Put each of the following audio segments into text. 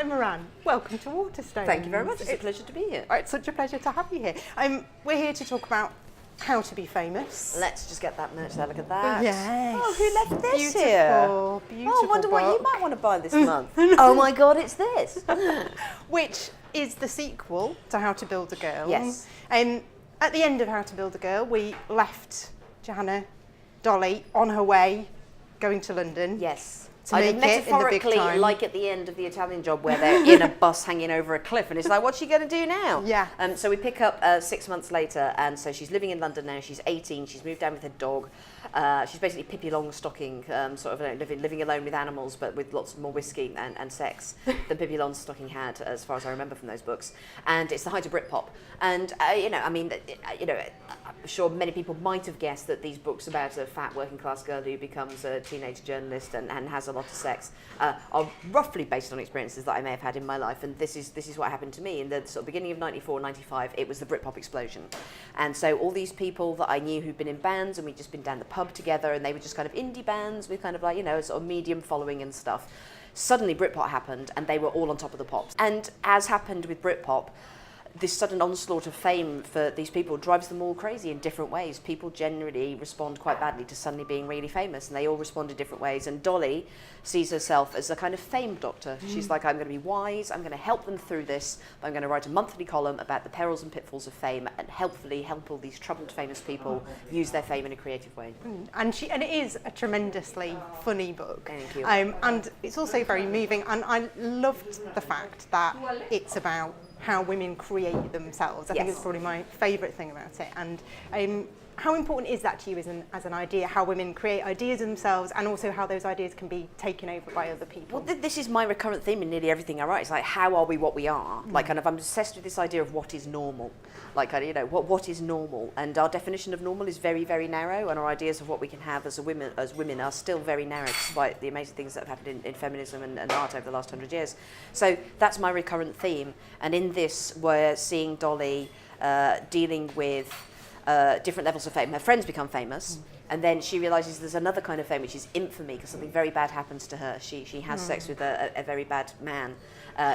Hannah Moran, welcome to Waterstones. Thank you very much. It's a pleasure to be here. It's such a pleasure to have you here. We're here to talk about how to be famous. Let's just get that merch there. Look at that. Yes. Oh, who left this Beautiful, here? beautiful. Oh, I wonder what you book. might want to buy this month. Oh my God, it's this. Which is the sequel to How to Build a Girl. Yes. At the end of How to Build a Girl, we left Johanna, Dolly, on her way, going to London. Yes. To make it in the big metaphorically, time. like at the end of the Italian Job, where they're in a bus hanging over a cliff, and it's like, what's she going to do now? Yeah. So we pick up 6 months later, and so she's living in London now. She's 18. She's moved down with her dog. She's basically Pippi Longstocking, sort of living alone with animals, but with lots more whiskey and sex than Pippi Longstocking had, as far as I remember from those books. And it's the height of Britpop. And I'm sure many people might have guessed that these books about a fat working class girl who becomes a teenage journalist and has a lot of sex are roughly based on experiences that I may have had in my life. And this is what happened to me in the sort of beginning of 94, 95. It was the Britpop explosion. And so all these people that I knew who'd been in bands, and we'd just been down the pub together, and they were just kind of indie bands with kind of like, a sort of medium following and stuff. Suddenly Britpop happened, and they were all on top of the pops. And as happened with Britpop, this sudden onslaught of fame for these people drives them all crazy in different ways. People generally respond quite badly to suddenly being really famous, and they all respond in different ways. And Dolly sees herself as a kind of fame doctor. She's like, I'm going to be wise, I'm going to help them through this, I'm going to write a monthly column about the perils and pitfalls of fame, and helpfully help all these troubled famous people use their fame in a creative way. And it is a tremendously funny book. Thank you. And it's also very moving, and I loved the fact that it's about how women create themselves. I think Yes. it's probably my favourite thing about it. And how important is that to you as an idea, how women create ideas of themselves, and also how those ideas can be taken over by other people? Well, this is my recurrent theme in nearly everything I write. It's like, how are we what we are? Like, kind of, I'm obsessed with this idea of what is normal. Like, what is normal? And our definition of normal is very, very narrow, and our ideas of what we can have as women are still very narrow, despite the amazing things that have happened in feminism and art over the last 100 years. So that's my recurrent theme. And in this, we're seeing Dolly dealing with different levels of fame. Her friends become famous, and then she realises there's another kind of fame, which is infamy, because something very bad happens to her. She has sex with a very bad man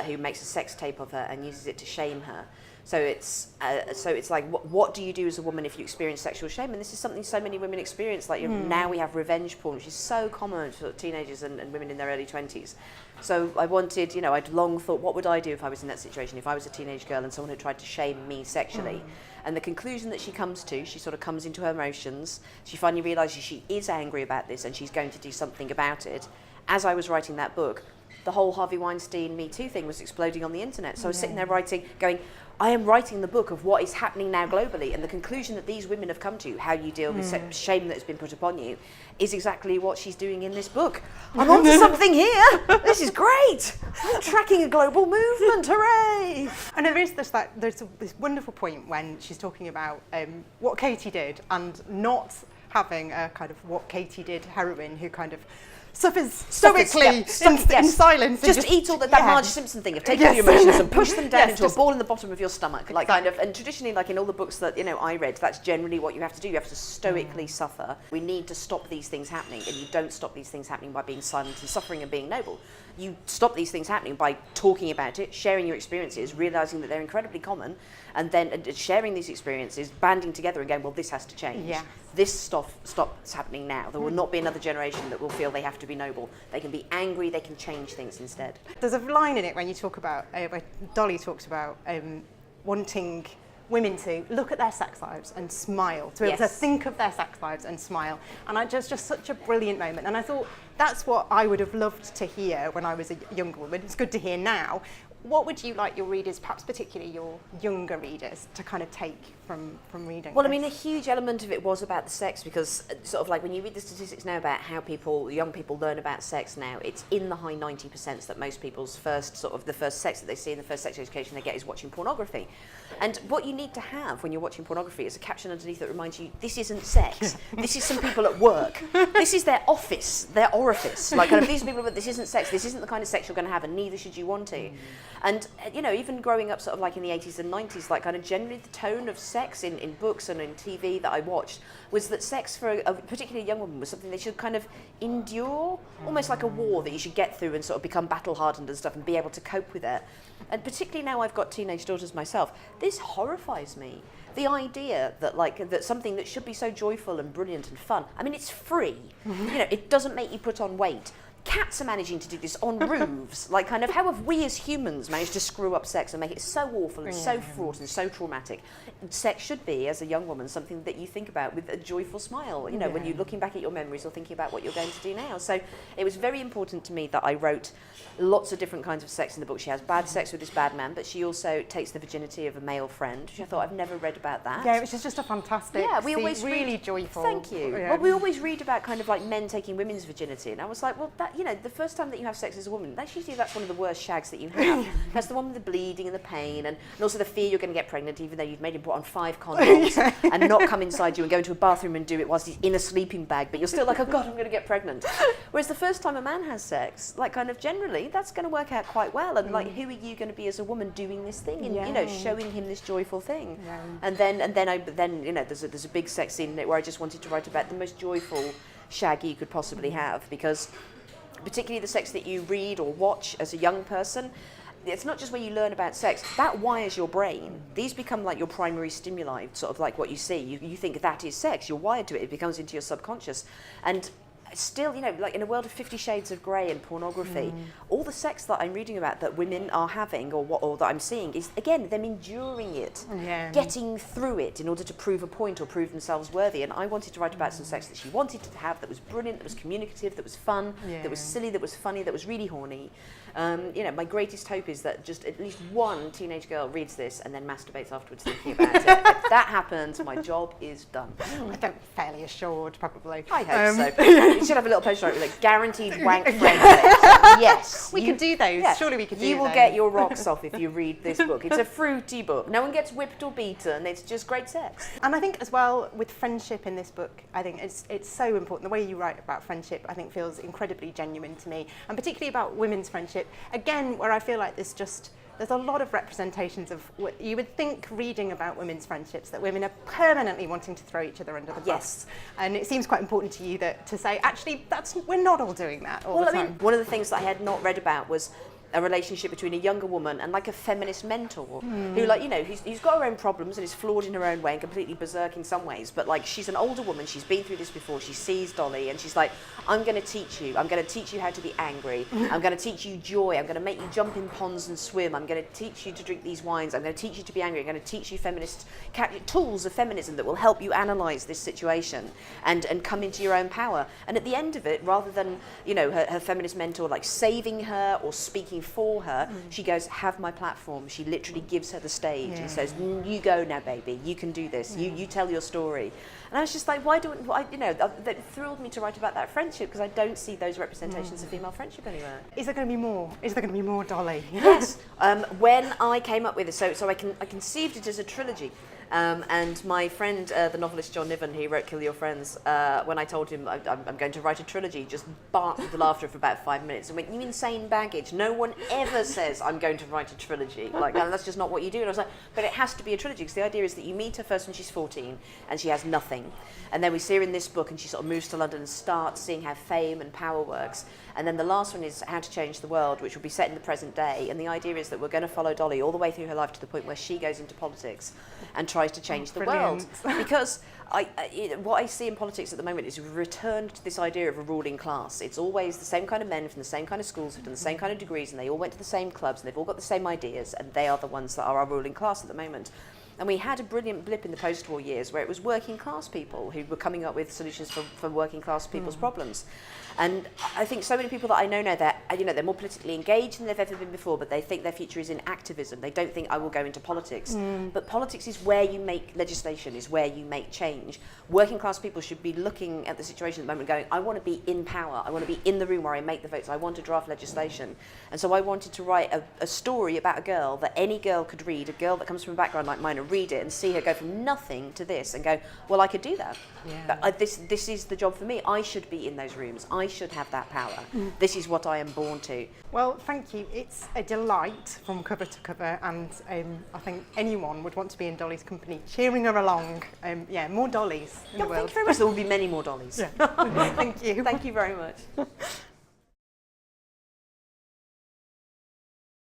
who makes a sex tape of her and uses it to shame her. So it's like, what do you do as a woman if you experience sexual shame? And this is something so many women experience. Like, now we have revenge porn, which is so common for teenagers and women in their early 20s. So I wanted, I'd long thought, what would I do if I was in that situation, if I was a teenage girl and someone had tried to shame me sexually? And the conclusion that she comes to, she sort of comes into her emotions. She finally realises she is angry about this and she's going to do something about it. As I was writing that book, the whole Harvey Weinstein Me Too thing was exploding on the internet. So I was sitting there going, I am writing the book of what is happening now globally, and the conclusion that these women have come to, how you deal with shame that has been put upon you, is exactly what she's doing in this book. I'm onto something here. This is great. I'm tracking a global movement. Hooray! And there's this wonderful point when she's talking about what Katie did, and not having a kind of what Katie did heroine who kind of suffers stoically in silence. Just eat all that Marge Simpson thing of taking your emotions and push them down into a ball in the bottom of your stomach. Like, kind of, and traditionally, like in all the books that I read, that's generally what you have to do. You have to stoically suffer. We need to stop these things happening, and you don't stop these things happening by being silent and suffering and being noble. You stop these things happening by talking about it, sharing your experiences, realising that they're incredibly common, and then sharing these experiences, banding together and going, well, this has to change. Yeah. This stops happening now. There will not be another generation that will feel they have to be noble. They can be angry, they can change things instead. There's a line in it when you talk about, where Dolly talks about wanting women to look at their sex lives and smile, to be able to think of their sex lives and smile. And just such a brilliant moment. And I thought that's what I would have loved to hear when I was a younger woman. It's good to hear now. What would you like your readers, perhaps particularly your younger readers, to kind of take from reading Well, this? I mean, a huge element of it was about the sex, because sort of like when you read the statistics now about how young people learn about sex now, it's in the high 90% that most people's the first sex that they see and the first sex education they get is watching pornography. And what you need to have when you're watching pornography is a caption underneath that reminds you, this isn't sex. This is some people at work. This is their office, their orifice. Like, kind of, these are people, but this isn't sex. This isn't the kind of sex you're going to have, and neither should you want to. And, you know, even growing up sort of like in the 80s and 90s, like kind of generally the tone of sex in books and in TV that I watched was that sex for a particularly young woman was something they should kind of endure, almost like a war that you should get through and sort of become battle hardened and stuff and be able to cope with it. And particularly now I've got teenage daughters myself, this horrifies me. The idea that that something that should be so joyful and brilliant and fun, I mean, it's free. You know, it doesn't make you put on weight. Cats are managing to do this on roofs. Like, kind of, how have we as humans managed to screw up sex and make it so awful and so fraught and so traumatic? Sex should be, as a young woman, something that you think about with a joyful smile, you know, when you're looking back at your memories or thinking about what you're going to do now. So it was very important to me that I wrote lots of different kinds of sex in the book. She has bad sex with this bad man, but she also takes the virginity of a male friend, which I thought I've never read about that. Yeah, which is just a fantastic, we always really joyful. Thank you. Yeah. Well, we always read about kind of like men taking women's virginity, and I was like, well, that, you know, the first time that you have sex as a woman, that's one of the worst shags that you have. That's the one with the bleeding and the pain, and also the fear you're going to get pregnant, even though you've made him put on 5 condoms and not come inside you and go into a bathroom and do it whilst he's in a sleeping bag, but you're still like, oh God, I'm going to get pregnant. Whereas the first time a man has sex, like kind of generally, that's going to work out quite well. And like, who are you going to be as a woman doing this thing and you know, showing him this joyful thing? Yeah. And then you know, there's a big sex scene in it where I just wanted to write about the most joyful shag you could possibly have, because particularly the sex that you read or watch as a young person, it's not just where you learn about sex, that wires your brain. These become like your primary stimuli, sort of like what you see. You think that is sex, you're wired to it, it becomes into your subconscious. And still, you know, like in a world of 50 Shades of Grey and pornography, all the sex that I'm reading about that women are having or that I'm seeing is, again, them enduring it, getting through it in order to prove a point or prove themselves worthy. And I wanted to write about some sex that she wanted to have, that was brilliant, that was communicative, that was fun, that was silly, that was funny, that was really horny. You know, my greatest hope is that just at least one teenage girl reads this and then masturbates afterwards thinking about it. If that happens, my job is done. I think fairly assured, probably. I hope so. You should have a little poster on it with like guaranteed wank friend. Yes. We could do those. Yeah. Surely we could do those. You will get your rocks off if you read this book. It's a fruity book. No one gets whipped or beaten. It's just great sex. And I think as well with friendship in this book, I think it's so important. The way you write about friendship, I think, feels incredibly genuine to me, and particularly about women's friendship. Again, where I feel like there's a lot of representations of what you would think reading about women's friendships, that women are permanently wanting to throw each other under the bus. And it seems quite important to you to say, actually, we're not all doing that all the time. I mean, one of the things that I had not read about was a relationship between a younger woman and like a feminist mentor who, like, you know, who's got her own problems and is flawed in her own way and completely berserk in some ways, but like, she's an older woman, she's been through this before, she sees Dolly and she's like, I'm going to teach you how to be angry, I'm going to teach you joy, I'm going to make you jump in ponds and swim, I'm going to teach you to drink these wines, I'm going to teach you to be angry, I'm going to teach you tools of feminism that will help you analyse this situation and come into your own power. And at the end of it, rather than, you know, her feminist mentor like saving her or speaking for her, she goes, have my platform. She literally gives her the stage and says, you go now, baby, you can do this, you tell your story. And I was just like, that thrilled me to write about that friendship, because I don't see those representations of female friendship anywhere. Is there going to be more? Is there going to be more Dolly? Yes. When I came up with it, so I conceived it as a trilogy. And my friend, the novelist John Niven, he wrote Kill Your Friends, when I told him I'm going to write a trilogy, just barked with laughter for about 5 minutes and went, you insane baggage. No one ever says I'm going to write a trilogy. Like, that's just not what you do. And I was like, but it has to be a trilogy, because the idea is that you meet her first when she's 14 and she has nothing. And then we see her in this book and she sort of moves to London and starts seeing how fame and power works. And then the last one is How to Change the World, which will be set in the present day. And the idea is that we're going to follow Dolly all the way through her life to the point where she goes into politics and tries to change the world. Because what I see in politics at the moment is we've returned to this idea of a ruling class. It's always the same kind of men from the same kind of schools who've done the same kind of degrees, and they all went to the same clubs, and they've all got the same ideas, and they are the ones that are our ruling class at the moment. And we had a brilliant blip in the post-war years where it was working class people who were coming up with solutions for working class people's problems. And I think so many people that I know now, they're more politically engaged than they've ever been before, but they think their future is in activism. They don't think I will go into politics. But politics is where you make legislation, is where you make change. Working class people should be looking at the situation at the moment going, I want to be in power. I want to be in the room where I make the votes. I want to draft legislation. And so I wanted to write a story about a girl that any girl could read, a girl that comes from a background like mine, a read it and see her go from nothing to this and go, well, I could do that. Yeah. This is the job for me. I should be in those rooms. I should have that power. This is what I am born to. Well, thank you. It's a delight from cover to cover, and I think anyone would want to be in Dolly's company, cheering her along. More Dollys in the world. Thank you very much. There will be many more Dollys. Yeah. Thank you. Thank you very much.